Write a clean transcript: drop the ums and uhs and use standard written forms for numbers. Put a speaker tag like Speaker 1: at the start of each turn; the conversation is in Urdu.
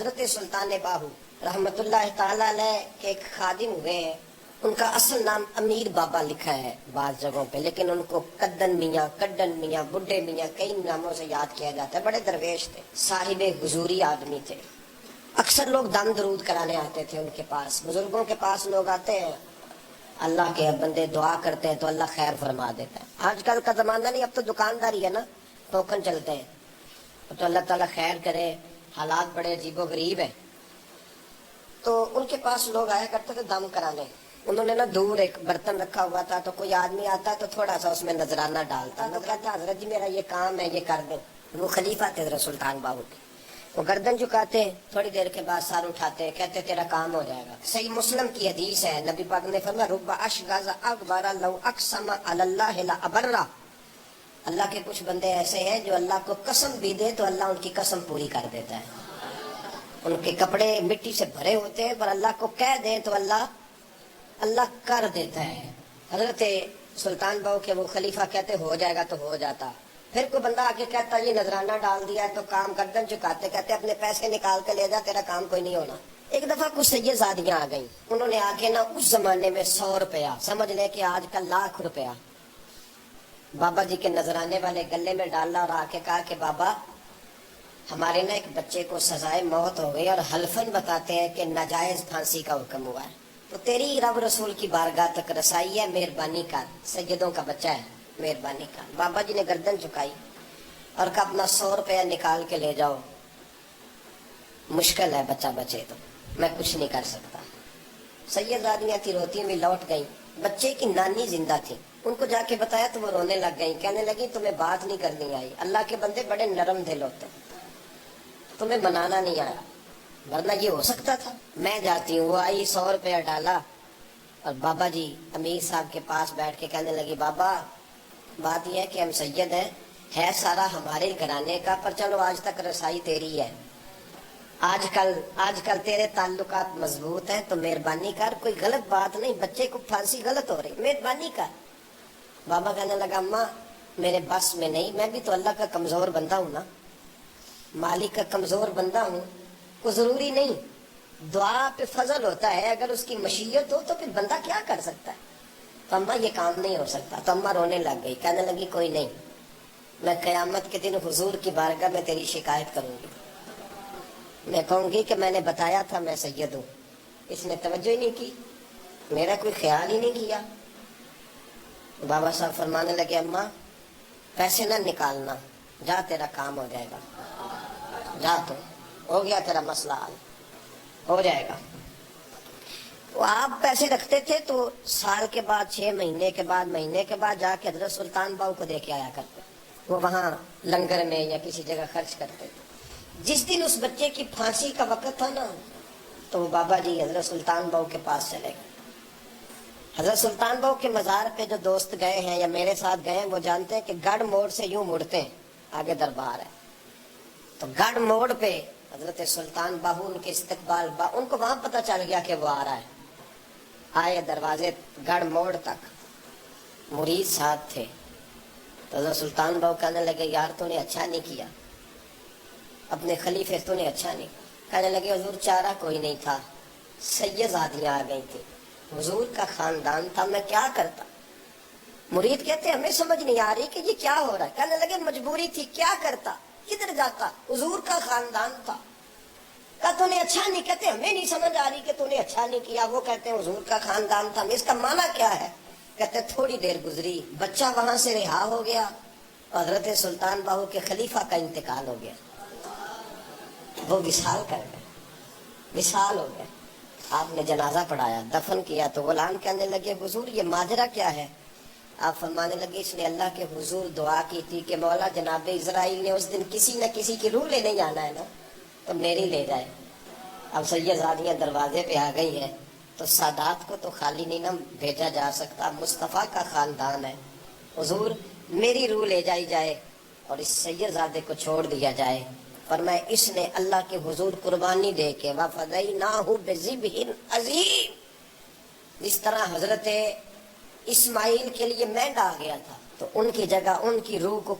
Speaker 1: حضرت سلطان باہو رحمت اللہ تعالی علیہ کے ایک خادم ہوئے ہیں، ان کا اصل نام امیر بابا لکھا ہے بعض جگہوں پہ، لیکن ان کو کدن میاں، کڈن میاں، بڈھے میاں کئی ناموں سے یاد کیا جاتا ہے۔ بڑے درویش تھے، صاحب حضوری آدمی تھے۔ اکثر لوگ دم درود کرانے آتے تھے ان کے پاس، بزرگوں کے پاس لوگ آتے ہیں، اللہ کے بندے دعا کرتے ہیں تو اللہ خیر فرما دیتا ہے۔ آج کل کا زمانہ نہیں، اب تو دکانداری ہے نا، ٹوکن چلتے ہیں، تو اللہ تعالیٰ خیر کرے۔ حالات بڑے عجیب و غریب ہیں، تو ان کے پاس لوگ آیا کرتے تھے دم کرانے۔ انہوں نے نا دور ایک برتن رکھا ہوا تھا، تو کوئی آدمی آتا تو تھوڑا سا اس میں نذرانہ ڈالتا، تو کہتا حضرت جی میرا یہ کام ہے، یہ کر دیں۔ وہ خلیفہ تھے حضرت سلطان باہو کے، وہ گردن جھکاتے، تھوڑی دیر کے بعد سر اٹھاتے، کہتے تیرا کام ہو جائے گا۔ صحیح مسلم کی حدیث ہے، نبی پاک نے فرمایا رب اشغاز اکبر لو اقسم علی اللہ لابرہ۔ اللہ کے کچھ بندے ایسے ہیں جو اللہ کو قسم بھی دے تو اللہ ان کی قسم پوری کر دیتا ہے۔ ان کے کپڑے مٹی سے بھرے ہوتے ہیں، پر اللہ کو کہہ دیں تو اللہ کر دیتا ہے۔ حضرت سلطان باہو کے وہ خلیفہ کہتے ہو جائے گا تو ہو جاتا۔ پھر کوئی بندہ آگے کہتا یہ نذرانہ ڈال دیا ہے تو کام گردن چکاتے، کہتے اپنے پیسے نکال کے لے جا، تیرا کام کوئی نہیں ہونا۔ ایک دفعہ کچھ سیدزادیاں آ گئیں، انہوں نے آ کے نا اس زمانے میں 100 روپیہ، سمجھ لے کہ آج کل 1,00,000 روپیہ بابا جی کے نذرانے والے گلے میں ڈالا اور آ کے کہا کہ بابا ہمارے نا ایک بچے کو سزائے موت ہو گئی اور حلفاً بتاتے ہیں کہ ناجائز پھانسی کا حکم ہوا ہے، تو تیری رب رسول کی بارگاہ تک رسائی ہے، مہربانی کر، سیدوں کا بچہ ہے، مہربانی کر۔ بابا جی نے گردن چکائی اور کہا اپنا 100 روپیہ نکال کے لے جاؤ، مشکل ہے بچہ بچے تو میں کچھ نہیں کر سکتا۔ سیدزادیاں تھی، روتی ہوئی لوٹ گئیں، بچے کی نانی زندہ تھی، ان کو جا کے بتایا تو وہ رونے لگ گئیں، کہنے لگی تمہیں بات نہیں کرنی آئی، اللہ کے بندے بڑے نرم دل ہوتے ہیں، تمہیں منانا نہیں آیا، ورنہ یہ ہو سکتا تھا۔ میں جاتی ہوں، وہ آئی 100 روپیہ ڈالا اور بابا جی امیر صاحب کے پاس بیٹھ کے کہنے لگی بابا بات یہ ہے کہ ہم سید ہیں، ہے سارا ہمارے گھرانے کا، پر چلو آج تک رسائی تیری ہے، آج کل تیرے تعلقات مضبوط ہیں تو مہربانی کر، کوئی غلط بات نہیں، بچے کو پھانسی غلط ہو رہی، مہربانی کر۔ بابا کہنے لگا اماں میرے بس میں نہیں، میں بھی تو اللہ کا کمزور بندہ ہوں نا، مالک کا کمزور بندہ ہوں، کو ضروری نہیں، دعا پہ فضل ہوتا ہے، اگر اس کی مشیت ہو تو پھر بندہ کیا کر سکتا ہے، تو اماں یہ کام نہیں ہو سکتا۔ تو اماں رونے لگ گئی، کہنے لگی کوئی نہیں، میں قیامت کے دن حضور کی بارگاہ میں تیری شکایت کروں گی، میں کہوں گی کہ میں نے بتایا تھا میں سید ہوں، اس نے توجہ ہی نہیں کی، میرا کوئی خیال ہی نہیں کیا۔ بابا صاحب فرمانے لگے اماں پیسے نہ نکالنا، جا تیرا کام ہو جائے گا، جا تو ہو گیا تیرا مسئلہ حل، ہو جائے گا۔ وہ آپ پیسے رکھتے تھے تو سال کے بعد، 6 مہینے کے بعد، مہینے کے بعد جا کے حضرت سلطان باہو کو دے کے آیا کرتے، وہ وہاں لنگر میں یا کسی جگہ خرچ کرتے تھے۔ جس دن اس بچے کی پھانسی کا وقت تھا نا، تو وہ بابا جی حضرت سلطان باہو کے پاس چلے گئے۔ حضرت سلطان باہو کے مزار پہ جو دوست گئے ہیں یا میرے ساتھ گئے ہیں وہ جانتے ہیں کہ گڑھ موڑ سے یوں مڑتے ہیں، آگے دربار ہے، تو گڑھ موڑ پہ حضرت سلطان باہو ان کے استقبال، ان کو وہاں پتہ چل گیا کہ وہ آ رہا ہے، آئے دروازے گڑھ موڑ تک، مرید ساتھ تھے، تو حضرت سلطان باہو کہنے لگے یار تو نے اچھا نہیں کیا، اپنے خلیفے تو نے اچھا نہیں۔ کہنے لگے حضور چارہ کوئی نہیں تھا، سیدزادیاں آ گئی تھی، حضور کا خاندان تھا، میں کیا کرتا۔ مرید کہتے ہمیں سمجھ نہیں آ رہی کہ یہ کیا ہو رہا ہے، کہنے لگے مجبوری تھی، کیا کرتا، کدھر جاتا، حضور کا خاندان تھا۔ کہا تو نے اچھا نہیں، کہتے ہمیں نہیں سمجھ آ رہی کہ تو نے اچھا نہیں کیا، وہ کہتے ہیں حضور کا خاندان تھا، اس کا معنی کیا ہے، کہتے تھوڑی دیر گزری، بچہ وہاں سے رہا ہو گیا، حضرت سلطان باہو کے خلیفہ کا انتقال ہو گیا، وہ وصال کر گئے، وصال ہو گئے۔ آپ نے جنازہ پڑھایا، دفن کیا، تو غلام کہنے لگے حضور یہ ماجرا کیا ہے؟ آپ فرمانے لگے اس نے اللہ کے حضور دعا کی تھی کہ مولا جناب اسرائیل نے اس دن کسی نہ کسی کی روح لینے جانا ہے نا، تو میری لے جائے۔ اب سیدزادیاں دروازے پہ آ گئی ہیں، تو سادات کو تو خالی نہیں نہ بھیجا جا سکتا، مصطفیٰ کا خاندان ہے، حضور میری روح لے جائی جائے اور اس سیدزادے کو چھوڑ دیا جائے۔ فرمایا اس نے اللہ کے حضور قربانی دے کے وَفَدَيْنَاهُ بِذِبْحٍ عَظِيمٍ، جس طرح حضرت اسماعیل کے لیے مینڈا آ گیا تھا، تو ان کی جگہ ان کی روح کو